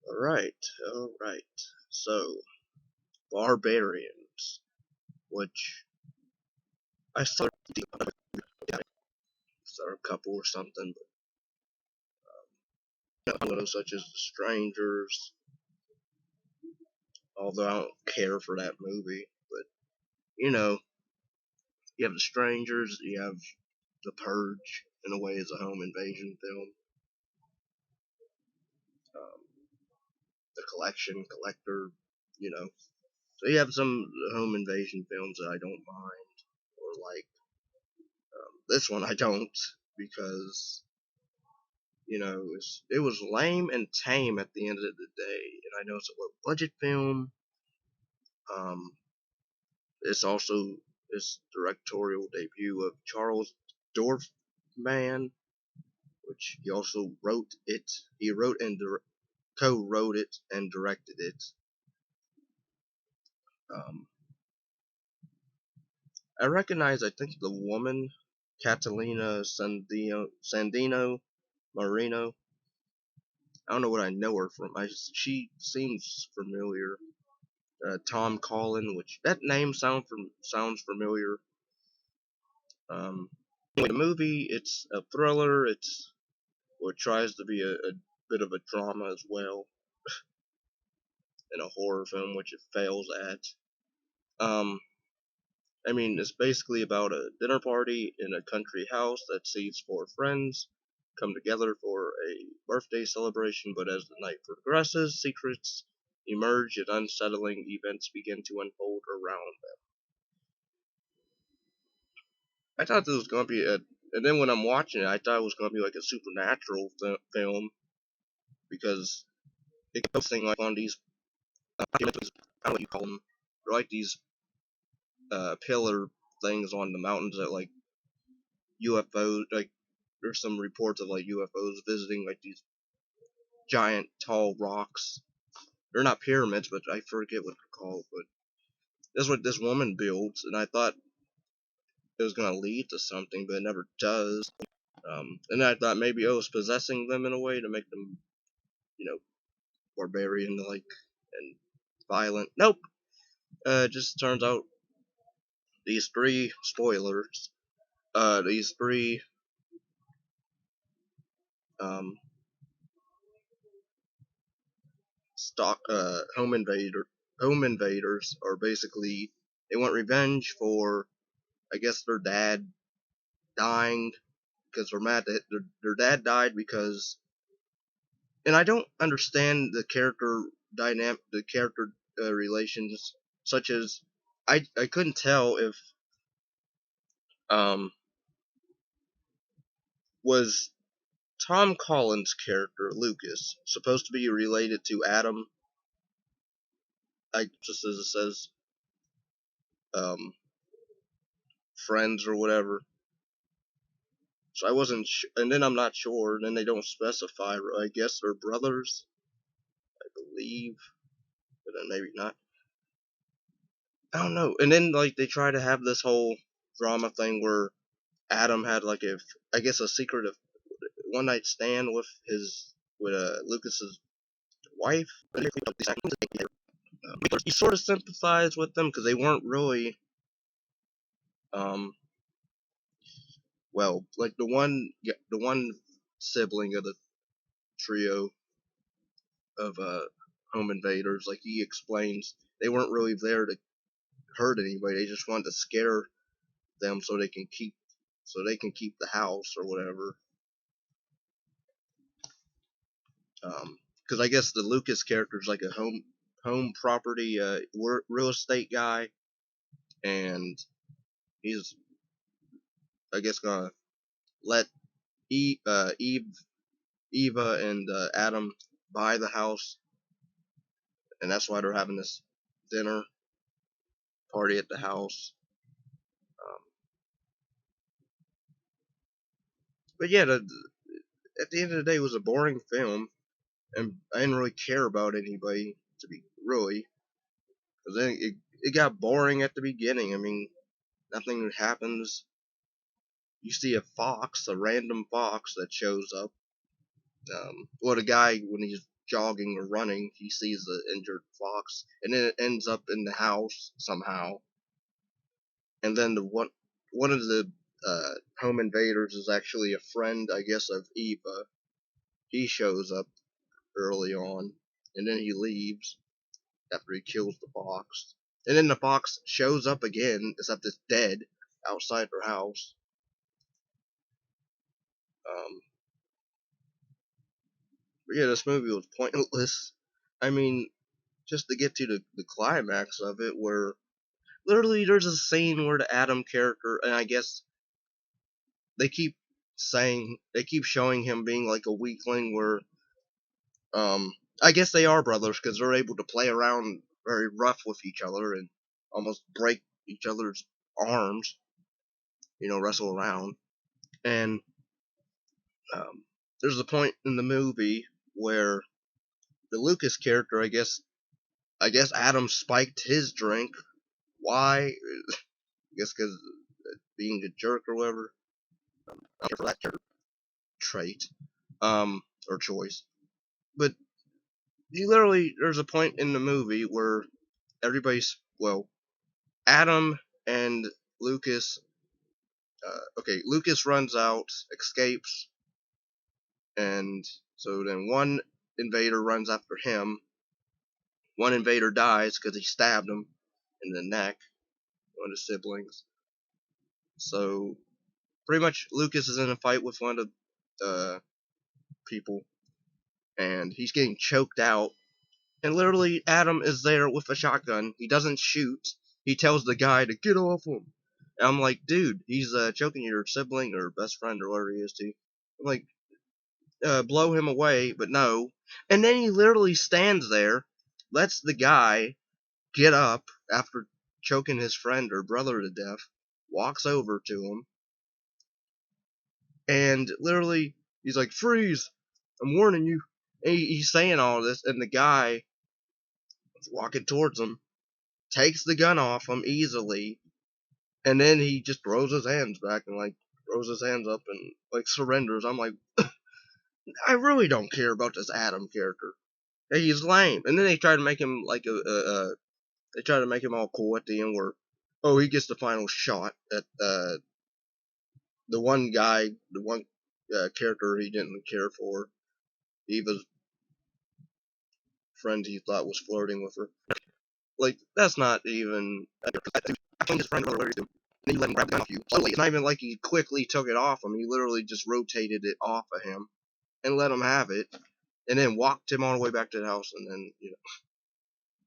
Alright. So, Barbarians, which I saw a couple or something, but such as The Strangers, although I don't care for that movie, but you know, you have The Strangers, you have The Purge, in a way, as a home invasion film. Um, the Collector, you know. So you have some home invasion films that I don't mind or like. This one I don't, because it was lame and tame at the end of the day. And I know it's a low budget film. Um, it's also its directorial debut of Charles Dorfman, which he also wrote it. He wrote and co-wrote it and directed it. Um, I recognize, I think, the woman, Catalina Sandino Marino. I don't know what I know her from. She seems familiar. Tom Collin, which that name sounds familiar. Anyway, the movie, it's a thriller. It tries to be a bit of a drama as well, in a horror film, which it fails at. Um, it's basically about a dinner party in a country house that sees four friends come together for a birthday celebration, but as the night progresses, secrets emerge and unsettling events begin to unfold around them. I thought this was going to be and then when I'm watching it, I thought it was going to be like a supernatural film, because it kept focusing like on these, I don't know what you call them, they're like these pillar things on the mountains that like UFOs, like there's some reports of like UFOs visiting like these giant tall rocks. They're not pyramids, but I forget what they're called. But that's what this woman builds, and I thought it was gonna lead to something, but it never does. And I thought maybe it was possessing them in a way to make them, barbarian like and violent. Nope. It just turns out these three spoilers. These three um stock home invaders are basically, they want revenge for, I guess, their dad dying, because they're mad that their dad died because, and I don't understand the character relations, such as I couldn't tell if um was Tom Collins' character Lucas supposed to be related to Adam, just as it says um friends or whatever. So I wasn't and then I'm not sure, and then they don't specify. I guess they're brothers, I believe, but then maybe not. I don't know. And then like they try to have this whole drama thing where Adam had like I guess a secret of one night stand with Lucas's wife. You sort of sympathize with them because they weren't really um like the one sibling of the trio of home invaders, like he explains, they weren't really there to hurt anybody. They just wanted to scare them so they can keep the house or whatever. Because I guess the Lucas character is like a home property real estate guy, and he's, I guess, gonna let Eva and Adam buy the house, and that's why they're having this dinner party at the house. Um, but yeah, at the end of the day, it was a boring film, and I didn't really care about anybody, to be really, because then it got boring at the beginning. Nothing happens. You see a random fox that shows up. The guy, when he's jogging or running, he sees the injured fox, and then it ends up in the house somehow. And then one of the home invaders is actually a friend, I guess, of Eva. He shows up early on, and then he leaves after he kills the fox. And then the fox shows up again, except it's dead outside her house. Um, but yeah, this movie was pointless. I mean, just to get to the climax of it, where literally there's a scene where the Adam character, and I guess they keep showing him being like a weakling, where I guess they are brothers because they're able to play around very rough with each other and almost break each other's arms, wrestle around. And there's a point in the movie where the Lucas character, I guess Adam spiked his drink. Why? I guess because being a jerk or whatever. Not care for that character trait, or choice. But there's a point in the movie where Adam and Lucas. Lucas runs out, escapes, and so then one invader runs after him. One invader dies because he stabbed him in the neck, one of his siblings. So pretty much Lucas is in a fight with one of the people, and he's getting choked out. And literally, Adam is there with a shotgun. He doesn't shoot. He tells the guy to get off him. And I'm like, dude, he's choking your sibling or best friend or whatever he is to. I'm like, blow him away, but no. And then he literally stands there, lets the guy get up after choking his friend or brother to death, walks over to him, and literally, he's like, freeze! I'm warning you. And he's saying all this, and the guy walking towards him takes the gun off him easily, and then he just throws his hands back and throws his hands up and surrenders. I'm like, I really don't care about this Adam character. He's lame. And then they try to make him they try to make him all cool at the end where, oh, he gets the final shot at the one guy, the one character he didn't care for. Eva's friend he thought was flirting with her. That's not even. I think his friend or whatever, and then you let him grab the gun off you. Slowly. It's not even like he quickly took it off him. He literally just rotated it off of him and let him have it, and then walked him all the way back to the house, and then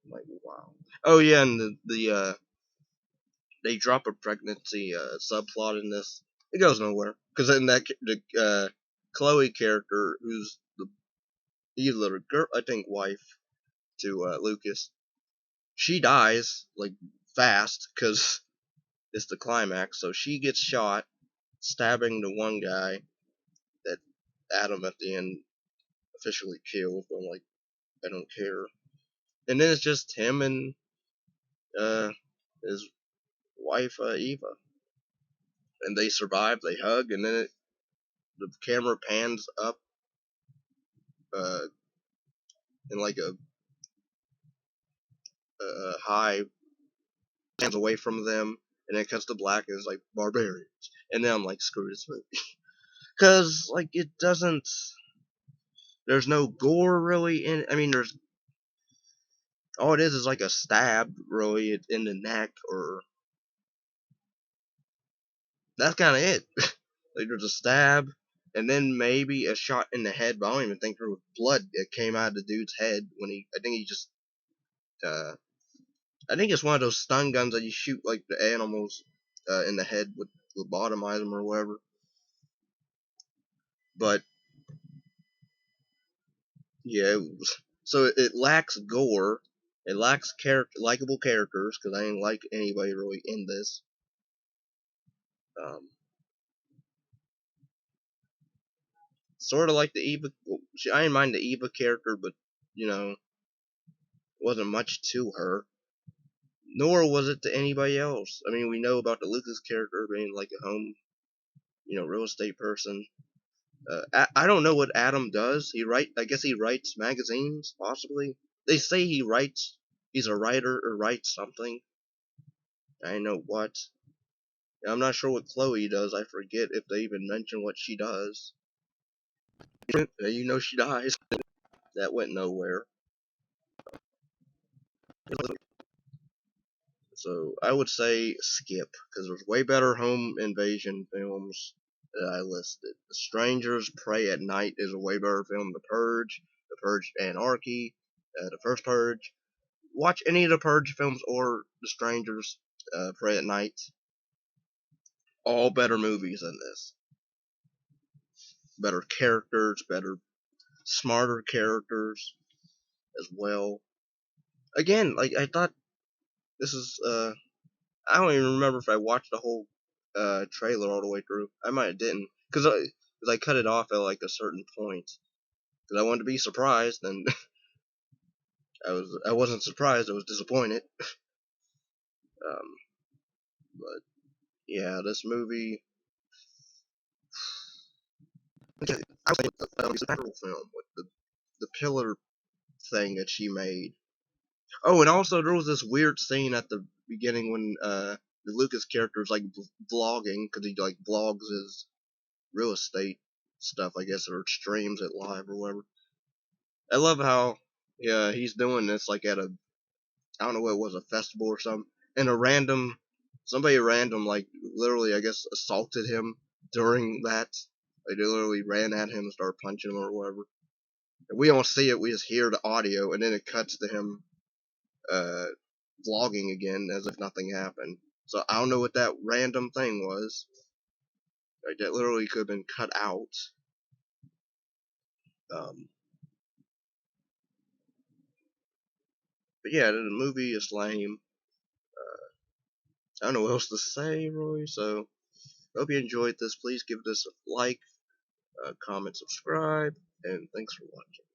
I'm like, wow. Oh yeah, and they drop a pregnancy subplot in this. It goes nowhere because then the Chloe character, who's either girl, I think, wife to Lucas, she dies fast because it's the climax. So she gets shot, stabbing the one guy that Adam at the end officially kills. I'm like, I don't care. And then it's just him and his wife Eva, and they survive. They hug, and then the camera pans up in a high, pans away from them, and then it cuts to black, and it's like Barbarians. And then I'm like, screw this movie, because it doesn't. There's no gore really in it. I mean, there's all it is like a stab really in the neck, or that's kind of it. There's a stab, and then maybe a shot in the head, but I don't even think there was blood that came out of the dude's head when I think he just, I think it's one of those stun guns that you shoot the animals in the head with lobotomize them or whatever. But yeah, so it lacks gore, it lacks likable characters because I ain't like anybody really in this. Sort of like the Eva. I didn't mind the Eva character, but wasn't much to her. Nor was it to anybody else. I mean, we know about the Lucas character being like a home, real estate person. I don't know what Adam does. I guess he writes magazines, possibly. They say he writes. He's a writer or writes something. I know what. I'm not sure what Chloe does. I forget if they even mention what she does. You know she dies. That went nowhere. So I would say skip, because there's way better home invasion films that I listed. The Strangers, Prey at Night is a way better film. The Purge Anarchy, the first Purge. Watch any of the Purge films or The Strangers, Prey at Night. All better movies than this. Better characters, smarter characters as well. Again, like I thought this is I don't even remember if I watched the whole trailer all the way through. I might have didn't, cause I cut it off at like a certain point, cause I wanted to be surprised, and I wasn't surprised. I was disappointed. Um, but yeah, this movie. I was thinking it's a natural film with the pillar thing that she made. Oh, and also there was this weird scene at the beginning when the Lucas character is like vlogging, because he like vlogs his real estate stuff, I guess, or streams it live or whatever. I love how he's doing this like at I don't know what it was, a festival or something, and somebody random like literally I guess assaulted him during that. Like they literally ran at him and started punching him or whatever. And we don't see it, we just hear the audio, and then it cuts to him uh vlogging again as if nothing happened. So I don't know what that random thing was. Like that literally could have been cut out. Um, but yeah, the movie is lame. I don't know what else to say, Roy. So hope you enjoyed this. Please give this a like, comment, subscribe, and thanks for watching.